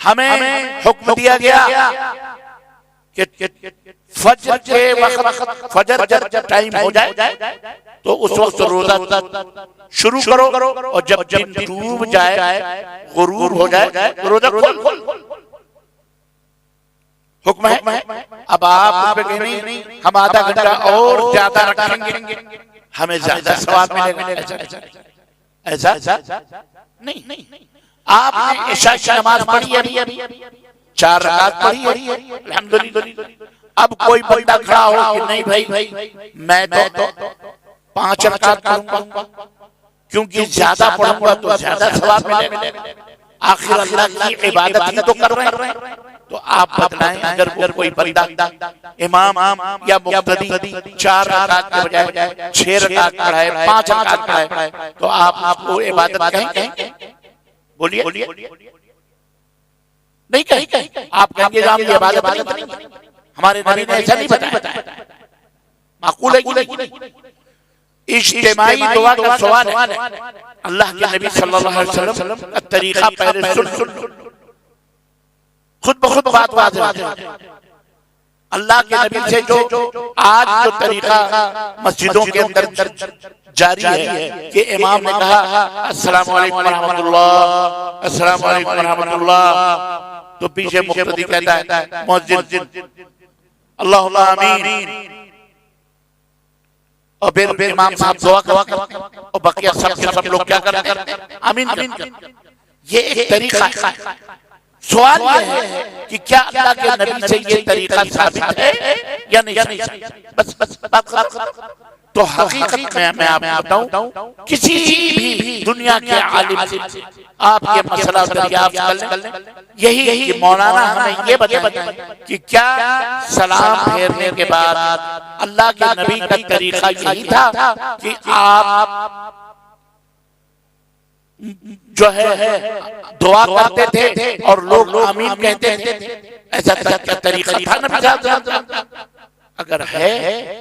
हमें हुक्म दिया गया कि फजर के वक्त, फजर जब टाइम हो जाए तो उस वक्त रोजा शुरू करो और जब दिन डूब जाए, गुरूब हो जाए तो रोजा खोल। हुक्म है। अब आप उस पे नहीं, हम आधा घंटा और ज्यादा रखेंगे, हमें ज्यादा सवाब मिलेगा, ऐसा नहीं। आपने इशा की नमाज पढ़ी है, 4 रकात पढ़ी है, अल्हम्दुलिल्लाह। अब कोई बंदा खड़ा हो कि नहीं भाई मैं तो 5 रकात पढ़ूंगा, क्योंकि ज्यादा पढ़ूंगा तो ज्यादा सवाब मिलेगा, आखिर अल्लाह की इबादत ही तो कर रहे हैं। तो आप बतलाएं, अगर कोई बंदा इमाम या मुक्तदी 4 रकात के बजाय 6 रकात पढ़ाए, 5 रकात पढ़ाए, तो आप आपको इबादत कहेंगे? बोलिए नहीं कहेंगे। आप कहेंगे हम ये इबादत नहीं, हमारे नबी ने ऐसा नहीं बताया। माकूल है। इज्तिमाई दुआ का सवाल है, अल्लाह के नबी सल्लल्लाहु अलैहि वसल्लम का तरीका पहले सुन, खुद ब खुद बात अल्लाह के नबी से जो आज जो तरीका मस्जिदों के अंदर जारी है कि इमाम ने कहा अस्सलामु अलैकुम रहमतुल्लाह, अस्सलामु अलैकुम रहमतुल्लाह, तो पीछे मुक्तदी कहता है मुअज्जिन अल्लाहुम्मा आमीन, और फिर इमाम साहब दुआ करते हैं और बाकी सब लोग क्या करते हैं? आमीन। ये एक तरीका है। सवाल ये है कि क्या अल्लाह के नबी से ये तरीका साबित है या नहीं? बस बात। तो हकीकत में मैं आपको बताऊं, किसी भी दुनिया के आलिम से आप ये मसला दरियाफ्त कर लें, यही कि मौलाना हमें ये बताएं कि क्या सलाम फेरने के बाद अल्लाह के नबी का तरीका यही था कि आप जो है दुआ करते थे और लोग आमीन कहते थे, ऐसा तरीका था नबी साहब? अगर है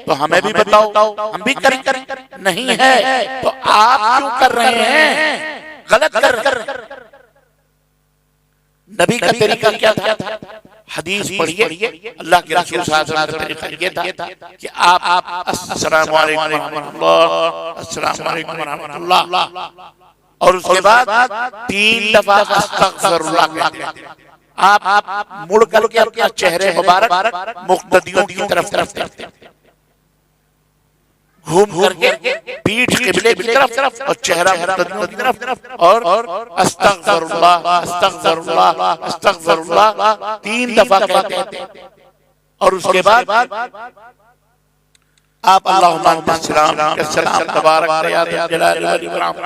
तो हमें भी बताओ, हम भी करें। नहीं है तो आप क्यों कर रहे हैं? गलत कर। नबी का तरीका क्या था? हदीस पढ़िए, अल्लाह के रसूल सल्लल्लाहु अलैहि वसल्लम का तरीका ये था कि आप अस्सलामु अलैकुम रहमतुल्लाह, अस्सलामु अलैकुम रहमतुल्लाह, और उसके बाद 3 दफा अस्तगफिरुल्लाह कहते हैं। आप मुड़ करके अपना चेहरे मुबारक मुक्तदियों की तरफ करते हैं, घूम करके पीठ किबले की तरफ और चेहरा मुक्तदियों की तरफ, और अस्तगफिरुल्लाह अस्तगफिरुल्लाह अस्तगफिरुल्लाह 3 दफा कहते हैं। और उसके बाद आप अल्लाहुम्मा सल्लम तबारक या ज़ल जलाली वल इकराम,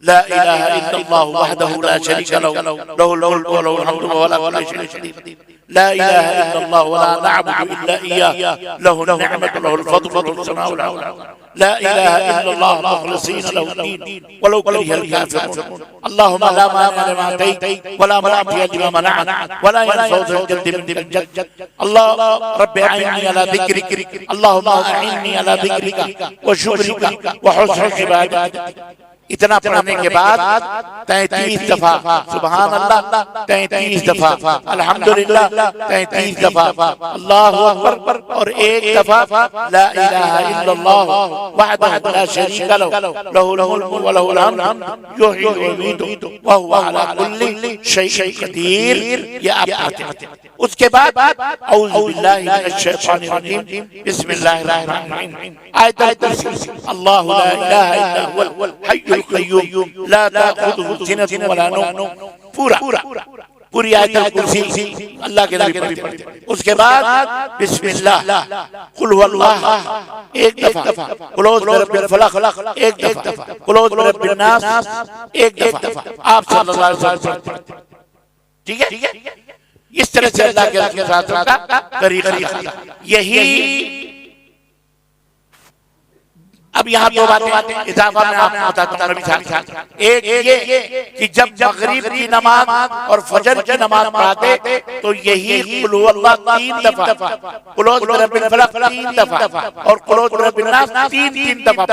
ला इलाहा इल्लल्लाह वहदहु ला शरीका लहु लहुल मुल्कु व लहुल हम्दु व ला कुल्ली शैइन क़दीर, ला इलाहा इल्लल्लाह व ला नअबुदु इल्ला इय्याहु लहुल निअमतु व लहुल फद्लु व सनाउल अज़ीम, ला इलाहा इल्लल्लाह मुखलिसीन लहु द्दीन वलौ करिहल काफिरून, अल्लाहुम्मा ला मानिअ लिमा अतैत व ला मुअतिय लिमा मनअत व ला यनफउ ज़ल जद्दि मिनकल जद्द, अल्लाह रब्बि अइन्नी अला ज़िक्रिक, अल्लाहुम्मा अइन्नी अला ज़िक्रिका व शुक्रिका व हुस्नि इबादतिक। इतना पढ़ने के बाद 33 दफा सुभान अल्लाह, 33 दफा अल्हम्दुलिल्लाह, 33 दफा अल्लाहु अकबर, और 1 दफा ला इलाहा इल्लल्लाह वहदहु ला शरीका लहु लहुल मुल्कु व लहुल हम्दु युहयी व युमीतु व हुवा अला कुल्ली शैइन क़दीर। ये आप पढ़ते हैं। उसके बाद औज़ु बिल्लाहि मिनश शैतानिर रजीम, बिस्मिल्लाहिर रहमानिर रहीम, आयतुल कुर्सी, अल्लाहु ला इलाहा इल्ला हुवल हय्युल क़य्यूम ला ताख़ुज़ुहु सिनतुन व ला नौम, पूरी आयतुल कुर्सी अल्लाह के नबी पढ़ते हैं। उसके बाद बिस्मिल्लाह, कुल हुवल्लाह 1 दफा, कुल औज़ु बिरब्बिल फलक 1 दफा, कुल औज़ु बिरब्बिन नास 1 दफा, आप सल्लल्लाहु अलैहि वसल्लम पढ़ते हैं। ठीक है? इस तरह से अल्लाह के रसूल का तरीका यही। अब यहाँ 2 बातें इजाफा में आपको बताता हूँ नबी साहब। एक ये कि जब मगरिब की नमाज और फजर की नमाज पढ़ाते तो यही कुल हुवल्लाह 3 दफा, कुल औज़ु बिरब्बिल फलक 3 दफा, और कुल औज़ु बिरब्बिन नास 3 दफा,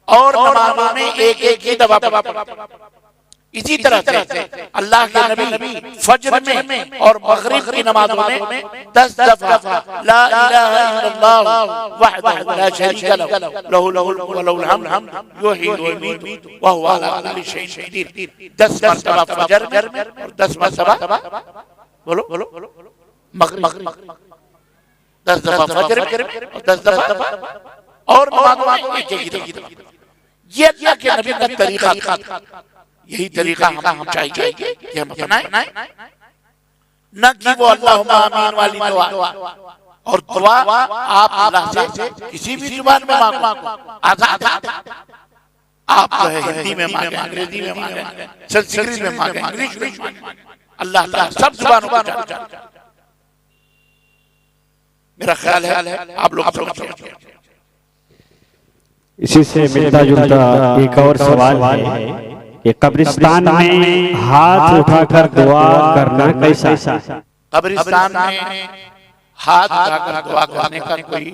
और नमाज़ों में 1 ही दफा। इसी तरह से अल्लाह के नबी फज्र में और मगरिब की नमाजों में 10 दफा ला इलाहा इल्लल्लाह वहदहु ला शरीका लहु लहुल मुल्कु व लहुल हम्द युहयी व युमीतु व हुवा अला कुल्ली शैइन कदीर। 10 मरतबा फज्र में और 10 मरतबा बोलो मगरिब, 10 दफा फज्र में और 10 दफा और नमाजों में एक दफा। ये अल्लाह के नबी का तरीका था। यही तरीका हम चाहिए कि हम अपनाएं, न कि वो अल्लाहुम्मा आमीन वाली दुआ। और दुआ आप अल्लाह से किसी भी जुबान में मांगो, आजाद आप जो है हिंदी में मांगे, अंग्रेजी में मांगे, संस्कृत में मांगे, इंग्लिश में मांगे, अल्लाह ताला सब जुबानों को जानता है। मेरा ख्याल है आप लोग समझ। इसी से मिलता जुलता एक और सवाल है कि कब्रिस्तान में हाथ उठाकर दुआ करना कैसा? कब्रिस्तान में हाथ उठाकर दुआ करने का कोई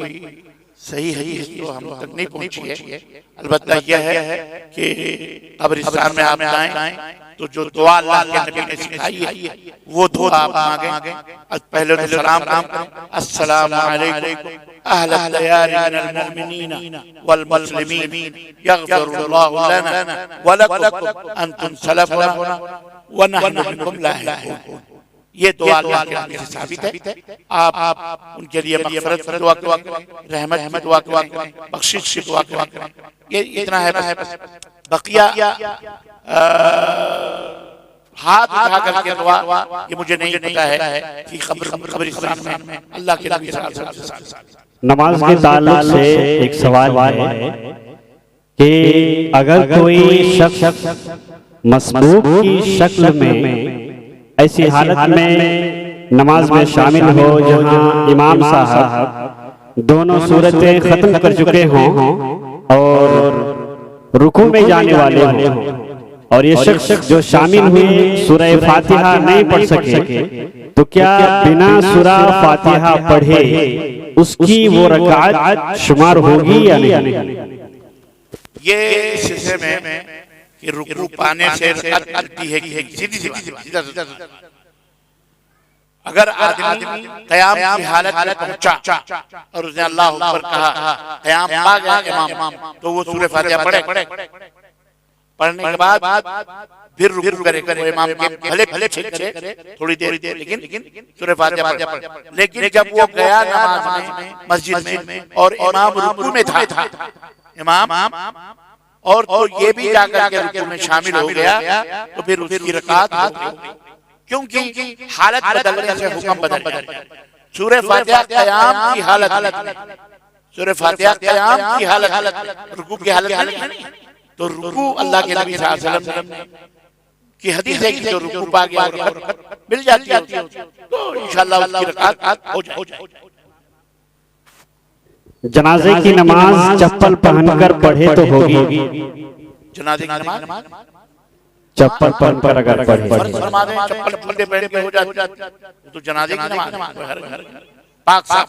सही है तो हम तक नहीं पहुंची है। अलबत्ता यह है कि कब्रिस्तान में आप जाएं तो जो दुआ अल्लाह के नबी ने सिखाई है वो दुआ आप मांगे। पहले तो सलाम करें, अस्सलामु अलैकुम अहल दियार मिनल मुमिनीन वल मुस्लिमीन यगफिरुल्लाहु लना व लकुम अंतुम सलफुना व नहनु बिकुम लाहिकून। ये दुआ अल्लाह के नबी से साबित है। आप उनके लिए मग़फ़िरत की दुआ करें, रहमत की दुआ करें, बख्शिश की दुआ करें। ये इतना है बस। बकिया हाथ उठा करके दुआ ये मुझे नहीं पता है कि कब्रिस्तान में अल्लाह के नबी सल्लल्लाहु अलैहि वसल्लम। नमाज के ताल्लुक से एक सवाल है कि अगर कोई शख्स मसबूक की शक्ल में ऐसी हालत में नमाज में शामिल हो जहां इमाम साहब दोनों सूरतें खत्म कर चुके हों और रुकू में जाने वाले हों और ये शख्स जो शामिल हुए सूरह फातिहा नहीं पढ़ सके, तो क्या बिना सूरह फातिहा पढ़े उसकी वो रकात शुमार होगी या नहीं? ये सिलसिले में कि रुकू पाने से रकात मिलती है कि सीधी सी बात। अगर आदमी क़याम की हालत में पहुंचा और उसने अल्लाह अकबर कहा, क़याम पा गया इमाम, तो वो सूरह फातिहा पढ़े। पढ़ने के बाद फिर रुकू करेगा। इमाम के भले ठीक करे थोड़ी देर, लेकिन सूरह फातिहा पढ़े। लेकिन जब वो गया नमाज में मस्जिद में और इमाम रुकू में था इमाम और तो ये भी जाकर के रुकू में शामिल हो गया, तो फिर उसकी रकात हो गई। क्योंकि हालत बदलने से हुक्म बदल गया। सूरह फातिहा क़याम की हालत, सूरह फातिहा क़याम की हालत, रुकू की हालत नहीं। तो रुकू अल्लाह के नबी सल्लल्लाहु अलैहि वसल्लम की हदीस है कि जो रुकू पा गया और मिल जाती है तो इंशाअल्लाह उसकी रकात हो जाए। जनाजे की नमाज चप्पल पहनकर पढ़े तो होगी? जनाजे की नमाज चप्पल पहनकर अगर पढ़े, चप्पल जूते पहन के हो जाती तो जनाजे की नमाज पाक साफ,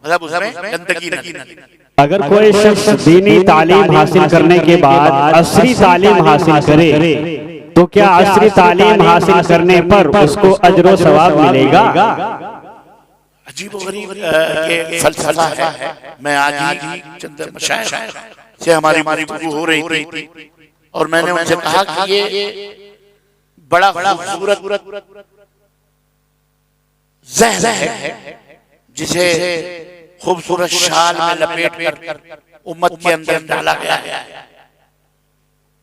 मतलब उसमें गंदगी नहीं। अगर कोई शख्स दीनी तालीम हासिल करने के बाद असरी तालीम हासिल करे तो क्या असरी तालीम हासिल करने पर उसको अजर व सवाब मिलेगा? अजीब गरीब के फलसफा है। मैं आज ही चंद मशाइख से हमारी गुफ्तगू हो रही थी और मैंने उनसे कहा कि ये बड़ा खूबसूरत ज़हन है जिसे खूबसूरत शाल में लपेट कर उम्मत के अंदर डाला गया है।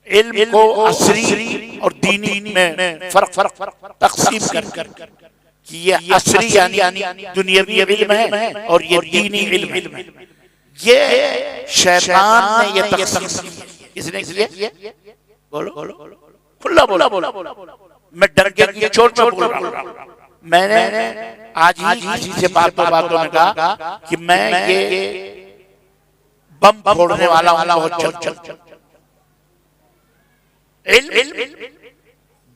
इल्म को असरी और दीनी में फर्क तकसीम कर कि ये असरी यानी दुनियावी इल्म है और ये दीनी इल्म है। ये शैतान ने ये तकसीम इसने किया। बोलो खुला बोला, मैं डर के की चोट में बोल रहा हूँ। मैंने आज ही किसी से बातों में कहा कि मैं ये बम फोड़ने वाला हूं बहुत जल्द।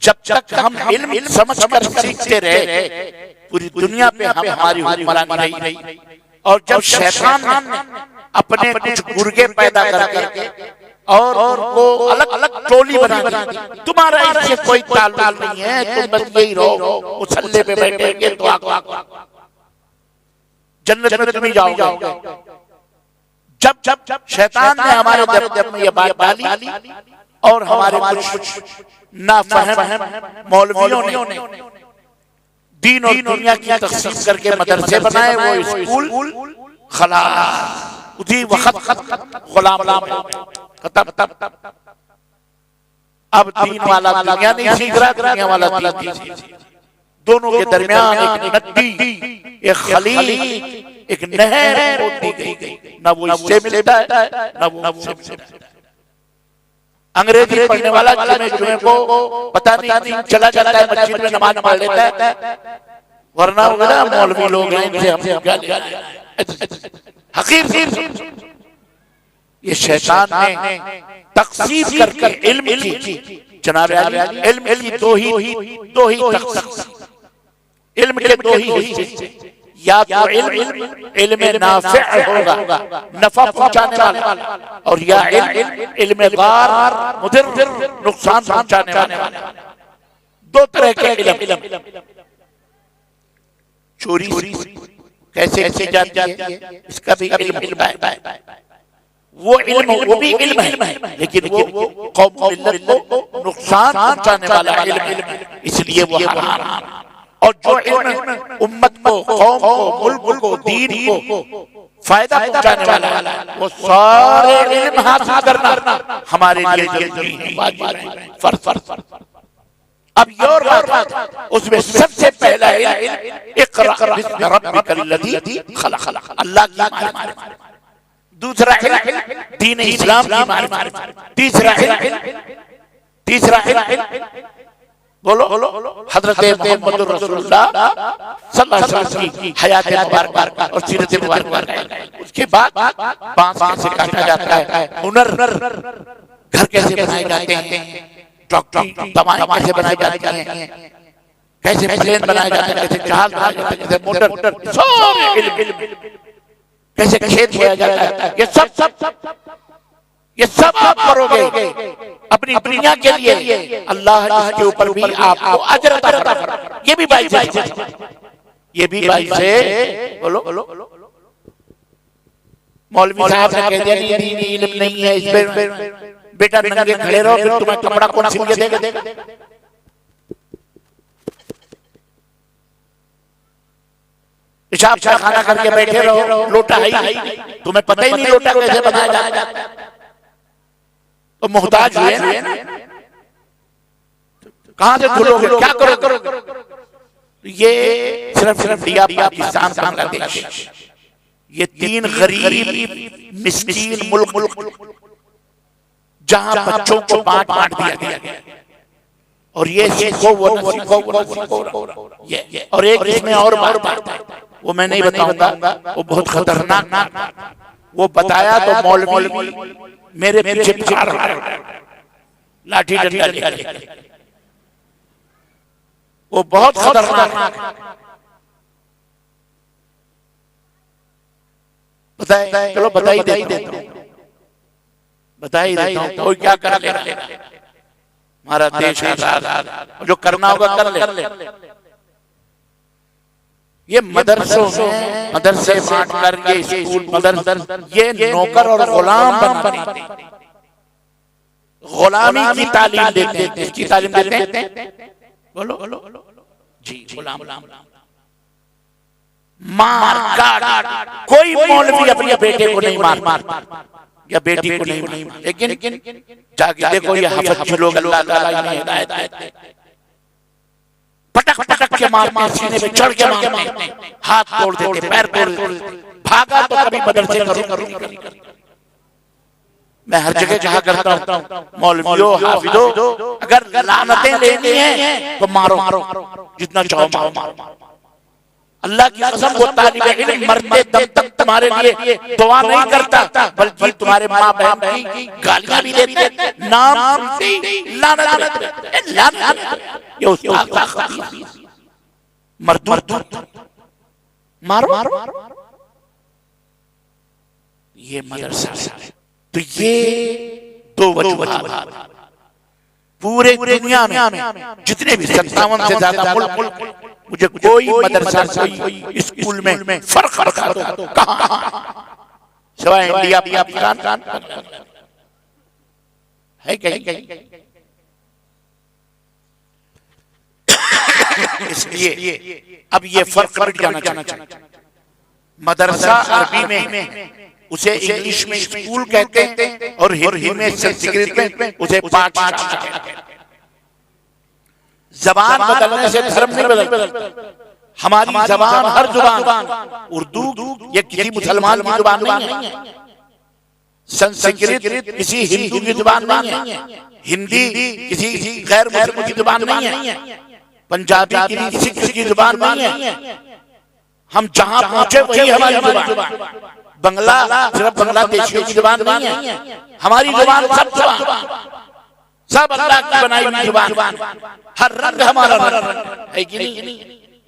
जब तक हम इल्म समझ कर सीखते रहे पूरी दुनिया पे हमारी हुक्मरानी रही। और जब शैतान ने अपने कुछ गुर्गे पैदा करके और उनको अलग अलग टोली बना दी। तुम्हारा इससे कोई ताल्लुक नहीं है, तुम बस यही रहो, मुसल्ले पे बैठेंगे दुआ करो, जन्नत में तुम ही जाओगे। जब शैतान ने हमारे दिल में ये बात डाली और हमारे कुछ नाफहम मौलवियों ने दीन और दुनिया की तकसीम करके मदरसे बनाए, वो स्कूल खलास उसी वक्त गुलाम खत्म। अब दीन वाला दुनिया नहीं सीख रहा, दुनिया वाला दीन सीख रहा। दोनों के दरमियान एक नदी, एक खलीज, एक नहर होती गई, ना वो इससे मिलता है ना वो उससे मिलता है। अंग्रेजी पढ़ने वाला जुमे को पता नहीं चला जाता है, मस्जिद में नमाज पढ़ लेता है, वरना वगैरह मौलवी लोग हैं इनसे हम क्या लेना। हकीर ये शैतान ने तकसीम करके इल्म की, जनाब इल्म की दो ही तकसीम, इल्म के दो ही हिस्से, या तो इल्म नाफिअ होगा, नफा पहुंचाने वाला, और या इल्म दार मुदिर, नुकसान पहुंचाने वाला। दो तरह के इल्म। चोरी कैसे की जाती है, इसका भी इल्म है। वो भी इल्म है, लेकिन वो कौम मिल्लत को नुकसान पहुंचाने वाला इल्म है, इसलिए वो हराम है। और जो इल्म उम्मत को, कौम को, मुल्क को, दीन को फायदा पहुंचाने वाला, वो सारे इल्म हासिल करना हमारे लिए जरूरी है, वाजिब है, फर्ज। अब ये और बात, उसमें सबसे पहला इल्म इक़रा बिस्मि रब्बिकल्लज़ी खलक़, अल्लाह की मारिफत। दूसरा इल्म दीन इस्लाम की मारिफत। तीसरा इल्म बोलो हजरत मोहम्मद रसूलुल्लाह सल्लल्लाहु अलैहि वसल्लम की हयात मुबारक और सीरत मुबारक। उसके बाद बांस कैसे काटा जाता है, हुनर घर कैसे बनाए जाते हैं, डॉक्टर दवाएं कैसे बनाई जाती हैं, कैसे प्लेन बनाए जाते हैं, कैसे जहाज बनाए जाते हैं, कैसे मोटर, सारे इल्म, कैसे खेत बोया जाता है, ये सब आप करोगे अपनी दुनिया के लिए, अल्लाह इसके ऊपर भी आपको अजर अता फरमाएगा। ये भी भाई से बोलो मौलवी साहब ने कह दिया दीनी इल्म नहीं है, इसमें बेटा नंगे खड़े रहो, फिर तुम्हें कपड़ा कौन सिल के देगा। पेशाब खाना करके बैठे रहो, लोटा है तुम्हें पता ही नहीं लोटा कैसे बनाया जाता है, तो मोहताज हुए ना, कहां से धुलोगे, क्या करोगे। ये सिर्फ इंडिया, पाकिस्तान, बांग्लादेश, ये तीन गरीब मिस्कीन मुल्क जहां बच्चों को बांट दिया गया, और ये सीखो वो न सीखो, ये और एक इसमें और बात है, वो मैं नहीं बताऊंगा, वो बहुत खतरनाक। वो बताया तो मौलवी मेरे पीछे लाठी डंडा लेकर, वो बहुत खतरनाक बताए। चलो बता ही देता हूं, कोई क्या कर ले, हमारा देश आजाद, जो करना होगा कर ले। ये मदरसों में मदरसे बांट कर, ये स्कूल मदरसा, ये नौकर और गुलाम बनाते हैं, गुलामी की तालीम देते हैं। किसकी तालीम देते हैं, बोलो जी, गुलाम। मार काट, कोई मौलवी अपने बेटे को नहीं मार या बेटी को नहीं मार, लेकिन जाके देखो ये हफ़्ज़ लोग अल्लाह ताला इन्हें हिदायत देते हैं, पटक के मारते, सीने पे चढ़ के मारते, हाथ तोड़ देते, पैर तोड़ देते। भागा तो कभी मदरसे करूं। मैं हर जगह कहा करता हूं, मौलवियों, हाफिजों, अगर लानतें लेनी है तो मारो, जितना चाहो मारो। अल्लाह की कसम, वो तालिब इल्म मरते दम तक तुम्हारे लिए दुआ नहीं करता, बल्कि तुम्हारे माँ बहन की गालियां भी देते, नाम सुनते लानत। ये उस्ताद मरदूद मारो, ये मदरसा है। तो ये दो वजूहात। पूरे दुनिया में जितने भी 57 से ज्यादा मुल्क, मुझे कोई मदरसा कोई स्कूल में फर्क बता दो कहां सिवाय इंडिया पाकिस्तान है कहीं। इसलिए अब ये फर्क मिट जाना चाहिए। मदरसा अरबी में उसे इंग्लिश में स्कूल कहते हैं और हिंदी में संस्कृत में उसे पाठशाला कहते हैं। जबान बदलने से धर्म नहीं बदलता। हमारी जबान, हर जुबान, उर्दू ये किसी मुसलमान की जुबान नहीं है, संस्कृत किसी हिंदू की जुबान नहीं है, हिंदी किसी गैर मुस्लिम की जुबान नहीं है, पंजाबी किसी सिख की जुबान नहीं है। हम जहां पहुंचे वही हमारी जुबान। बंगला सिर्फ बांग्लादेशियों की जुबान नहीं है, हमारी जुबान सब अल्लाह की बनाई हुई जुबान। हर रंग हमारा रंग है कि नहीं,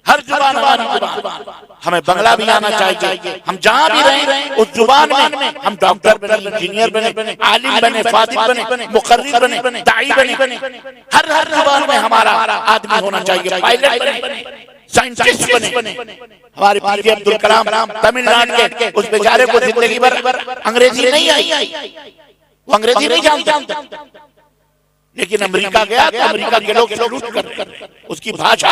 हर जुबान हमारी जुबान। हमें बंगला भी आना चाहिए। हम जहां भी रहें उस जुबान में हम डॉक्टर बने, इंजीनियर बने, आलिम बने, फातिह बने, मुकर्रिर बने, दाई बने। हर जुबान में हमारा आदमी होना चाहिए। पायलट बने, साइंटिस्ट बने। हमारे पीजे अब्दुल कलाम तमिलनाडु के, उस बेचारे को जिंदगी भर अंग्रेजी नहीं आई, वो अंग्रेजी नहीं जानता, लेकिन अमेरिका गया तो अमेरिका के लोग सैल्यूट कर रहे हैं। उसकी भाषा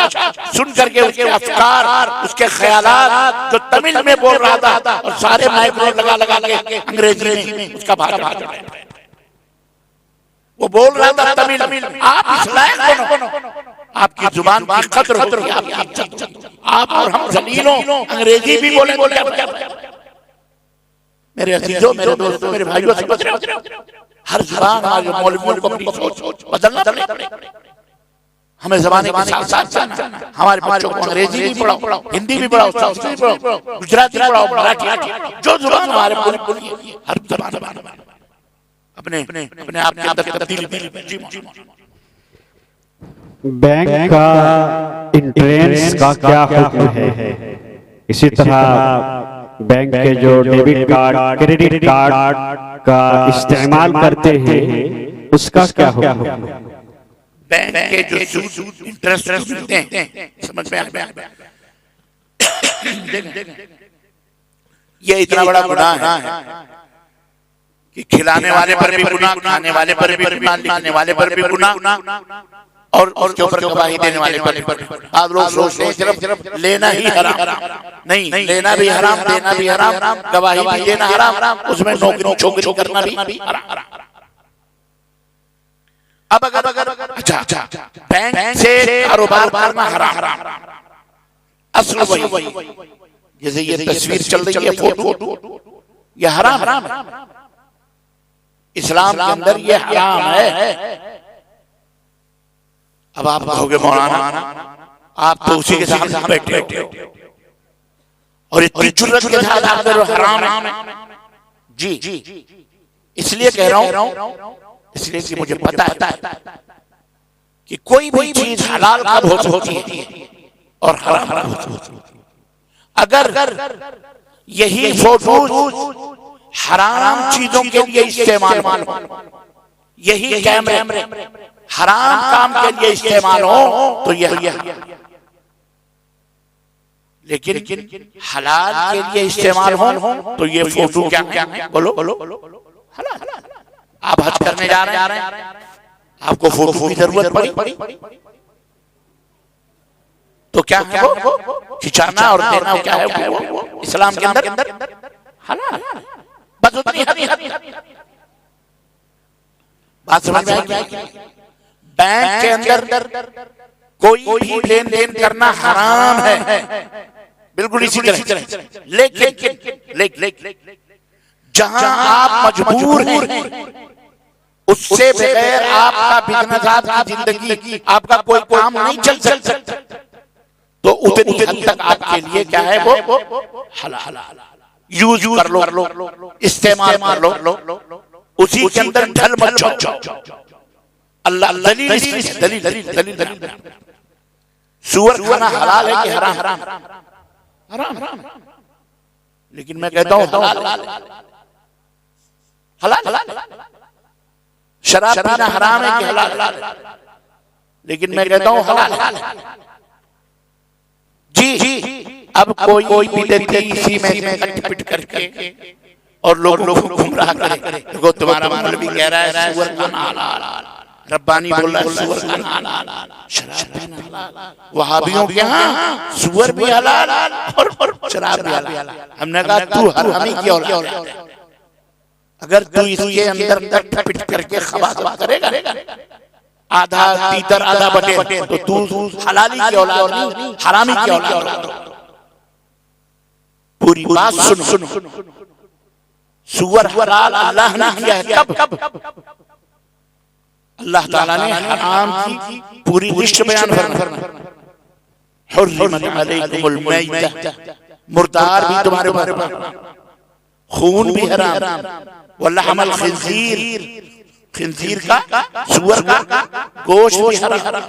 सुन करके, उसके अफकार, उसके ख्यालात जो तमिल में बोल रहा था और सारे माइक्रोफोन लगा के अंग्रेजी में उसका भाषा वो बोल रहा था तमिल। आप इस लायक बनो, आपकी जुबान की कद्र होगी, आप और हम जलीलों अंग्रेजी भी बोले। मेरे अजीजों, मेरे दोस्तों, मेरे भाइयों, समझ रहे हो? हर जुबान आज मौलवियों को अपनी सोच बदलना पड़ेगा। हमें जमाने के साथ साथ चलना। हमारे बच्चों को अंग्रेजी भी पढ़ाओ, हिंदी भी पढ़ाओ, संस्कृत भी पढ़ाओ, गुजराती पढ़ाओ, मराठी, जो जुबान हमारे बोलिए, हर जुबान अपने आप के अंदर तब्दीली। बैंक का इंट्रेंस का क्या हुक्म है? इसी तरह बैंक के जो डेबिट कार्ड, क्रेडिट कार्ड का इस्तेमाल करते हैं उसका क्या हुक्म है? बैंक के जो सूद इंटरेस्ट मिलते हैं, समझ में आ गया? ये इतना बड़ा गुनाह है कि खिलाने वाले पर भी गुनाह, खाने वाले पर भी गुनाह, लिखने वाले पर भी गुनाह और उसके ऊपर गवाही देने वाले पर भी। आज लोग सोचते हैं सिर्फ लेना ही हराम नहीं, लेना भी हराम, देना भी हराम, गवाही भी देना हराम, उसमें नौकरी छोकरी करना भी हराम। अब अगर अच्छा बैंक से कारोबार करना हराम, असल वही। जैसे ये तस्वीर चल रही है, फोटो, ये हराम है। इस्लाम के अंदर ये हराम है। अब आप कहोगे मौलाना आप तो उसी के साथ बैठे हो और इतनी जुर्रत के साथ आप कह रहे हो हराम है। जी इसलिए कह रहा हूं, इसलिए कि मुझे पता है कि कोई भी चीज हलाल कब हो सकती है और हराम कब हो सकती है। अगर यही फोटो हराम चीजों के लिए इस्तेमाल हो, यही कैमरे हराम काम के लिए इस्तेमाल हो तो यह, लेकिन हलाल के लिए इस्तेमाल हो तो ये फोटो क्या है? बोलो हलाल। आप हज करने जा रहे हैं, आपको फोटो की जरूरत पड़ी तो क्या है वो? खिंचाना और देना क्या है वो? इस्लाम के अंदर हलाल। बस उतनी हद बात समझ में आई? बैंक के अंदर कोई भी लेन देन करना हराम है, बिल्कुल इसी तरह। लेकिन जहां आप मजबूर हैं, उससे बगैर आपका बिजनेस, आपकी जिंदगी, आपका कोई काम नहीं चल सकता, तो उतनी हद तक आपके लिए क्या है वो हलाल। यूज कर लो, इस्तेमाल कर लो, उसी के अंदर ढल मत जाओ। अल्लाह दलील सुअर खाना हलाल है कि हराम? हराम। लेकिन मैं कहता हूं हलाल। शराब पीना हराम है कि हलाल है? लेकिन मैं कहता हूं हलाल है। जी अब कोई भी देती इसी में कट करके और लोगों को गुमराह करे। देखो तुम्हारा मौलवी कह रहा है सुअर का हलाल, रब्बानी बोल रहा है सुअर का हलाल, शराब पीना हलाल, वहाबियों के यहाँ सुअर भी हलाल और शराब भी हलाल। हमने कहा तू हरामी की औलाद है, अगर तू इसके अंदर कट पिट करके खबा करेगा आधा तीतर आधा बटे तो तू हलाली की औलाद नहीं हरामी की औलाद। पूरी बात सुनो, सुअर हलाल अल्लाह ने किया है कब? अल्लाह ताला ने हराम की पूरी लिस्ट बयान फरमाई। हुर्रिमत अलैकुमुल मैता, मुर्दार भी तुम्हारे ऊपर, खून भी हराम, वलहमल खिंजीर, खिंजीर का सुअर का गोश्त भी हराम,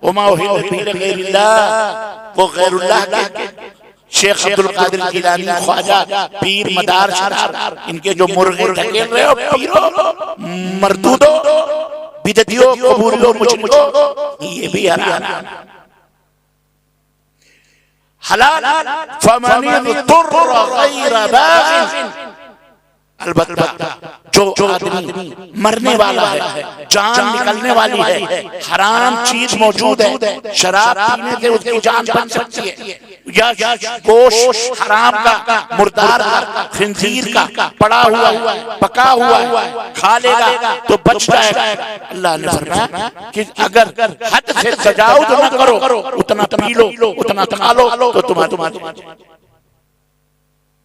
वमा उहिल्ला बिही लिगैरिल्लाह, वो गैरुल्लाह के शेख अब्दुल कादिर जिलानी, ख्वाजा, पीर, मदार, शरार, इनके जो मुर्गे ढकेल रहे हो पीरो, मर्दूदो, बिदतियों, कबूरियों, मुशरिकों, ये भी हराम। हलाल फमन इज़्तुर्रा गैर बाग़िन, अलबत्ता जो आदमी मरने वाला है, जान निकलने वाली है, हराम चीज मौजूद है, शराब पीने से उसकी जान बच सकती है, या गोश्त हराम का, मुर्दार का, खिंजीर का पड़ा हुआ है, पका हुआ है, खा लेगा तो बच जाएगा। अल्लाह ने फरमाया कि अगर हद से तजावुज न करो, उतना पी लो, उतना खा लो तो तुम्हारी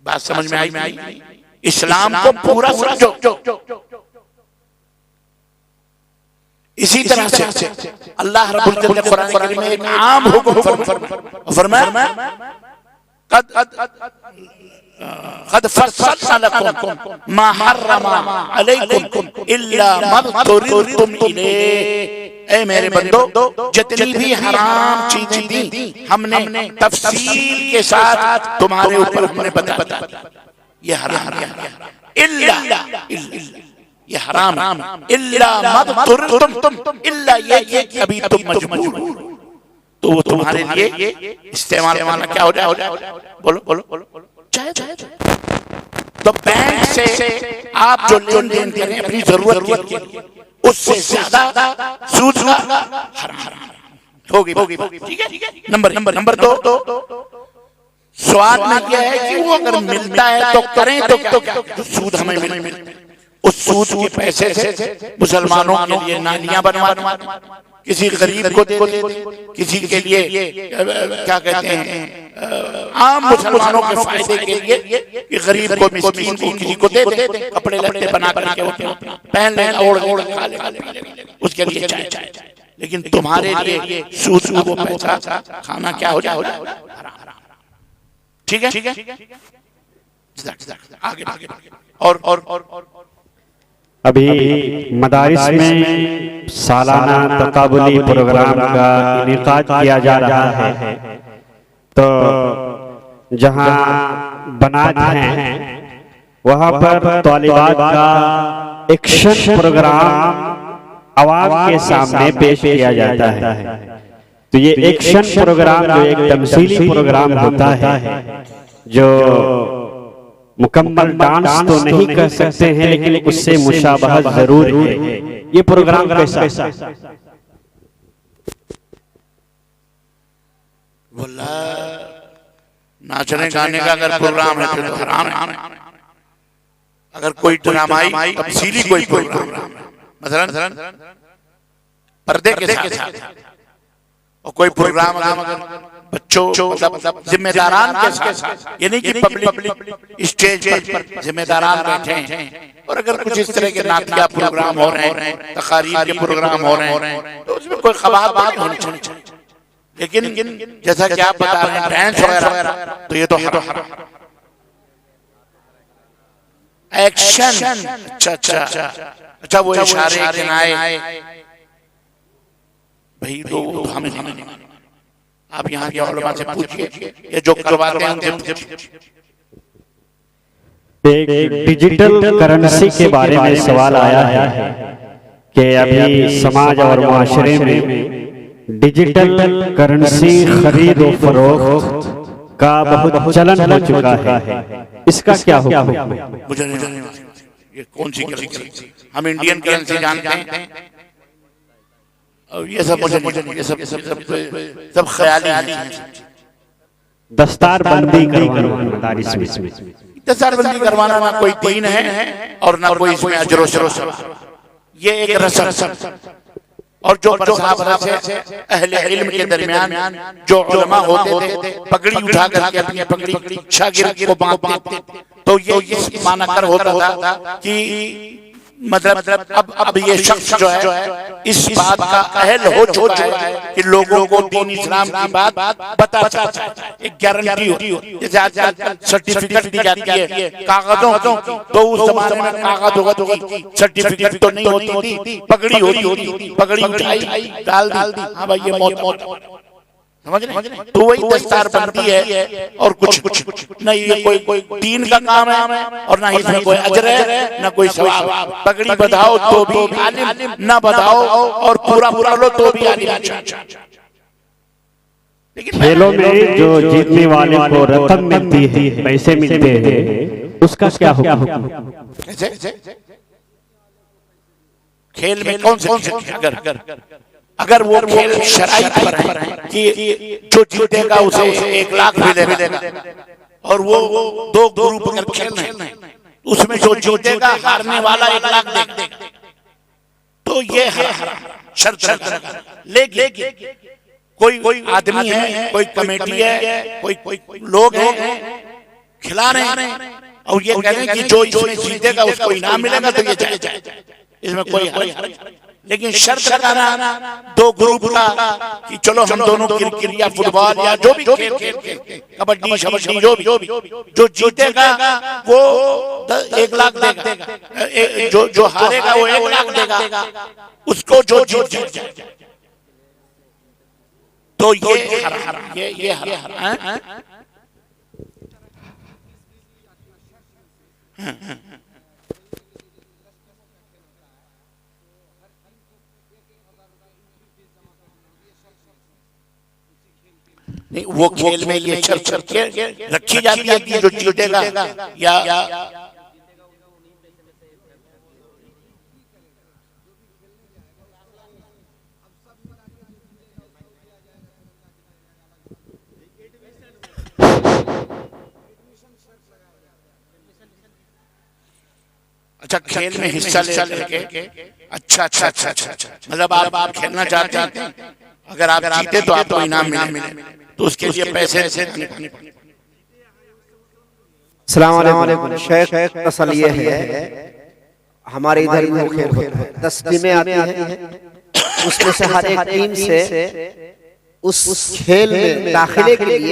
बात समझ में आई? इस्लाम को पूरा समझो। इसी तरह से अल्लाह रब्बुल इज्जत ने कुरान करीम में एक आम हुक्म फरमाया, क़द फस्सलना लकुम मा हर्रमा अलैकुम इल्ला मा तुरिरतुम इलैह। ऐ मेरे बंदो, जितनी भी हराम चीजें दी हमने तफसील के साथ तुम्हारे ऊपर हमने बताया, ये हराम इल्ला ये हराम इल्ला मदतुरतुम, इल्ला ये कभी तुम मजबूर हो तो वो तुम्हारे लिए इस्तेमाल वाला क्या हो जाए? बोलो तो बैंक से आप जो लेन देन करें अपनी जरूरत के लिए, उससे ज्यादा सूद हराम होगी। ठीक है। नंबर दो, स्वाद में यह है कि वो अगर मिलता है तो करें तो क्या? जो सूद हमें मिले उस सूद के पैसे से मुसलमानों के लिए नालियां बनवा, किसी गरीब को दे, किसी के लिए क्या कहते हैं आम मुसलमानों के फायदे के लिए कि गरीब को, मिस्कीन को, किसी को दे दे, कपड़े लत्ते बना करके पहन लेगा, ओढ़ खा लेगा, उसके लिए चाहे। लेकिन तुम्हारे लिए सूद वो पैसा खाना क्या हो जाए? ठीक है। आगे और अभी मदारिस में सालाना तकाबुली प्रोग्राम का इनेकाद किया जा रहा है, तो जहां बनात हैं वहां पर तालिबात का एक्शन प्रोग्राम आवाम के सामने पेश किया जाता है। तो ये एक्शन प्रोग्राम जो एक तमसीली प्रोग्राम होता है, जो मुकम्मल डांस तो नहीं कर सकते हैं लेकिन उससे मुशाबहत जरूर है। ये प्रोग्राम कैसा? नाचने गाने का अगर प्रोग्राम है तो हराम है। अगर कोई ड्रामाई तमसीली कोई प्रोग्राम है, मसलन पर्दे के साथ, और कोई प्रोग्राम अगर बच्चों मतलब जिम्मेदारान के साथ, यानी कि पब्लिक स्टेज पर जिम्मेदारान बैठे हैं, और अगर कुछ इस तरह के नाटिया प्रोग्राम हो रहे हैं, तकारीर के प्रोग्राम हो रहे हैं, तो उसमें कोई खबार बात होनी चाहिए। लेकिन जैसा कि आप बता रहे हैं डांस वगैरह, तो ये तो एक्शन। अच्छा वो इशारे किनाए भाई तो हमें आप यहाँ के उलमा से पूछिए, ये जो करवाते हैं। डिजिटल करेंसी के बारे में सवाल आया है कि अभी समाज और माशरे में डिजिटल करेंसी खरीद और फरोख्त का बहुत चलन हो चुका है, इसका क्या हुक्म है? मुझे नहीं जानना ये कौन सी करेंसी। हम इंडियन करेंसी जानते हैं और ये सब मुझे ये सब ख्याली है। दस्तारबंदी करवाना मदारिस में, दस्तारबंदी करवाना ना कोई दीन है और ना कोई इसमें अजर शरफ, ये एक रस्म। और जो बरसात से अहले इल्म के दरमियान जो उलमा होते थे पगड़ी उठा करके अपनी पगड़ी शागिर्द को बांधते, तो ये इस माना कर होता था कि मतलब अब ये शख्स जो है इस बात का अहल हो चुका है कि लोगों को दीन इस्लाम की बात बता सकता है, एक गारंटी हो। जैसे आजकल सर्टिफिकेट दी जाती है कागजों, तो उस जमाने में कागजों की सर्टिफिकेट तो नहीं होती थी, पगड़ी होती, पगड़ी उठाई डाल दी, हाँ भाई ये मौत, समझ रहे? तो वही दस्तारबंदी है और कुछ नहीं, ये कोई दीन का काम है और ना इसमें कोई अजर है ना कोई सवाब। पगड़ी बधाओ तो भी आलिम, ना बधाओ और पूरा लो तो भी आलिम। खेलों में जो जीतने वाले को रकम मिलती है, पैसे मिलते हैं, उसका क्या हुक्म? खेल में कौन से अगर वो खेल शराइत पर है कि जो जीतेगा उसे 1 लाख मिलेगा और वो 2 ग्रुप अगर खेल रहे हैं उसमें जो जीतेगा हारने वाला 1 लाख देगा, तो ये शर्त। लेकिन कोई आदमी है, कोई कमेटी है, कोई लोग हैं खिला रहे हैं और ये कह रहे हैं कि जो इसमें जीतेगा उसको इनाम मिलेगा, तो ये जाए, इसमें कोई हर्ज। लेकिन शर्त लगाना 2 ग्रुप का कि चलो हम दोनों क्रिकेट या फुटबॉल या जो भी खेल कबड्डी शबड्डी जो जीतेगा वो 1 लाख देगा, जो हारेगा वो 1 लाख देगा उसको जो जीत जाए। तो ये हर नहीं, वो खेल में ये शर्त रखी जाती है कि जो जीतेगा या अच्छा खेल में हिस्सा लेके अच्छा मतलब आप खेलना चाहते हैं, अगर आप जीते तो आपको इनाम मिले, तो उसके लिए पैसे अस्सलाम वालेकुम। शेख असल ये है हमारे इधर वो खेल 10 टीमें आती हैं, उसमें से हर एक टीम से उस खेल में दाखिले के लिए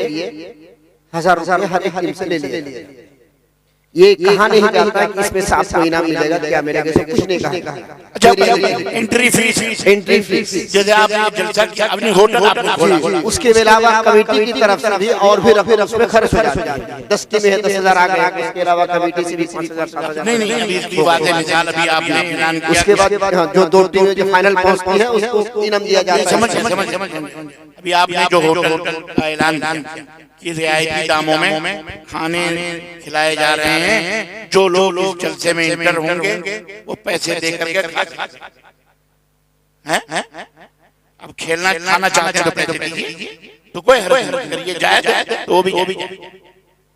1000 रुपये हर एक टीम से ले लिए। ये कहा नहीं जाता कि इसमें से आपको इनाम मिलेगा, क्या मेरे जैसे कुछ नहीं कहा। अच्छा एंट्री फीस जैसे आपने जलसा किया अपनी होटल आपने खोला, उसके अलावा कमेटी की तरफ से भी और भी उसमें खर्च हो जाता है। 10 टीमें हैं 10,000 आ गए, उसके अलावा कमेटी से भी 5,000 7,000। नहीं अभी इसकी बात है, मिसाल अभी आपने ऐलान किया, उसके बाद जो 2 टीमें जो फाइनल पहुंचती है उसको इनाम दिया जाता है। समझ अभी आपने जो होटल का ऐलान किया कि रियायती दामों में खाने खिलाए जा रहे हैं, जो लोग जलसे में इंटर होंगे वो पैसे दे करके हैं। अब खेलना खाना चाहते हैं तो पैसे दीजिए, तो कोई हर्ज नहीं, अगर ये जायज है तो भी जायज,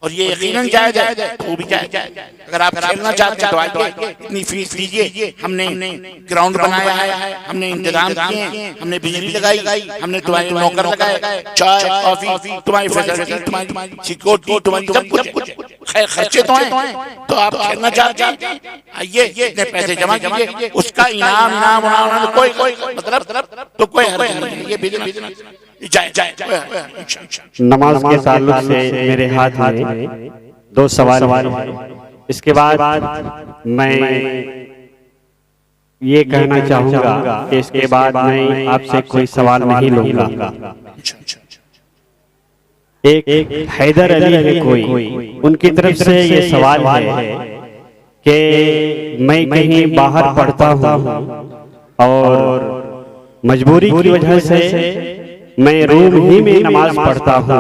और ये यकीनन जायज है तो भी जायज। अगर आप खेलना चाहते हैं तो आइए, इतनी फीस दीजिए, हमने ग्राउंड बनाया है, हमने इंतजाम किए हैं, हमने बिजली लगाई, हमने तुम्हारे नौकर लगाए, चाय कॉफी तुम्हारी फैसिलिटी, तुम्हारी सिक्योरिटी, तुम्हारी सब कुछ खर्चे तो हैं। तो आप खेलना चाहते हैं आइए, इतने पैसे जमा कीजिए, उसका इनाम कोई मतलब तो कोई हर्ज नहीं, ये बिजनेस नमाज के ताल्लुक से मेरे हाथ में 2 सवाल हैं। इसके बाद मैं ये कहना चाहूंगा कि इसके बाद मैं आपसे कोई सवाल नहीं लूंगा। एक हैदर अली है कोई, उनकी तरफ से ये सवाल है कि मैं कहीं बाहर पढ़ता हूँ और मजबूरी की वजह से मैं रूम ही में नमाज पढ़ता हूँ,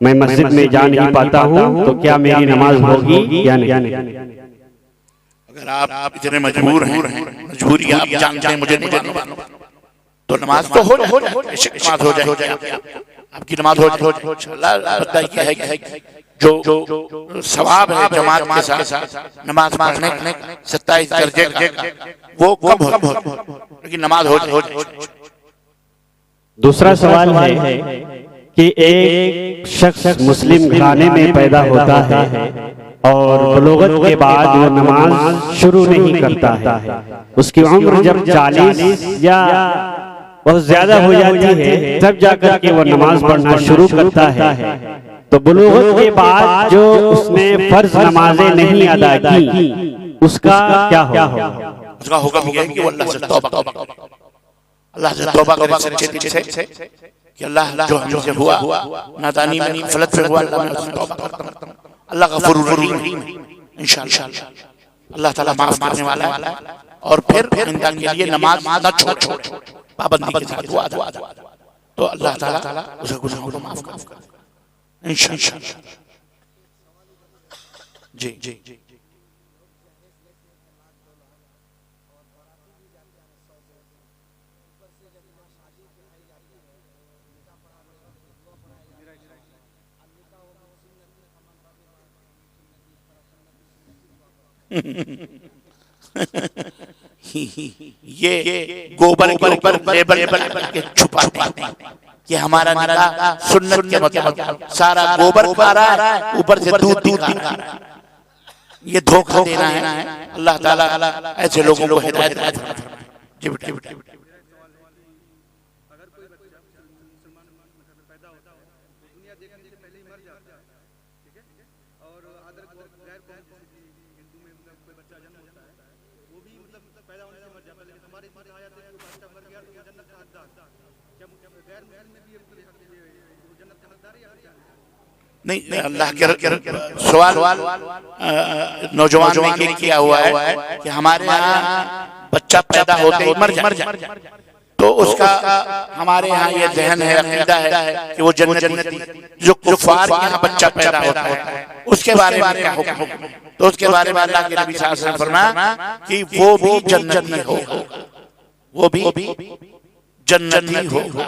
मैं मस्जिद में जा नहीं पाता हूँ, तो क्या मेरी नमाज होगी या नहीं? अगर आप इतने मजबूर हैं, मजबूरी आप जानते हैं, मुझे नहीं मालूम, तो नमाज तो हो जाए, नमाज हो जाए, आपकी नमाज हो जाए। अल्लाह बताइए है जो सवाब है जमात के साथ नमाज पढ़ने 27 दर्जे का, वो कब हो, लेकिन नमाज हो जाए। दूसरा सवाल है कि एक शख्स मुस्लिम घराने में पैदा होता है और बलोगत के बाद वो नमाज शुरू नहीं करता है, उसकी उम्र जब 40 या बहुत ज्यादा हो जाती है तब जाकर के वो नमाज पढ़ना शुरू करता है, तो बलोगत के बाद जो उसने फर्ज नमाजें नहीं अदा की उसका क्या होगा? उसका हुक्म यह है कि वो अल्लाह से तौबा करे सच्चे दिल से कि अल्लाह जो हमसे हुआ नादानी में गलत से हुआ, अल्लाह मैं उससे तौबा करता हूं। अल्लाह गफूरुर रहीम, इंशाअल्लाह अल्लाह ताला माफ करने वाला है। और फिर इंदा के लिए नमाज ना छोड़ पाबंदी के साथ दुआ, तो अल्लाह ताला उसे गुनाहों को माफ करेगा इंशाअल्लाह। जी जी जी ये गोबर के ऊपर लेबल के छुपाते हैं कि हमारा निकाह सुन्नत के मुताबिक, सारा गोबर खा रहा है, ऊपर से दूध खा रहा है। ये धोखा देना है। अल्लाह ताला ऐसे लोगों को हिदायत फरमाए। नहीं, अल्लाह के सवाल नौजवान ने किया हुआ है कि हमारे यहाँ बच्चा पैदा होते ही मर जाए, तो उसका हमारे यहाँ ये ज़हन है, अकीदा है कि वो जन्नती, जो कुफार के यहाँ बच्चा पैदा होता है उसके बारे में क्या हुक्म? तो उसके बारे में अल्लाह के नबी सल्लल्लाहु अलैहि वसल्लम फरमाया कि वो भी जन्नती होगा, वो भी जन्नती होगा।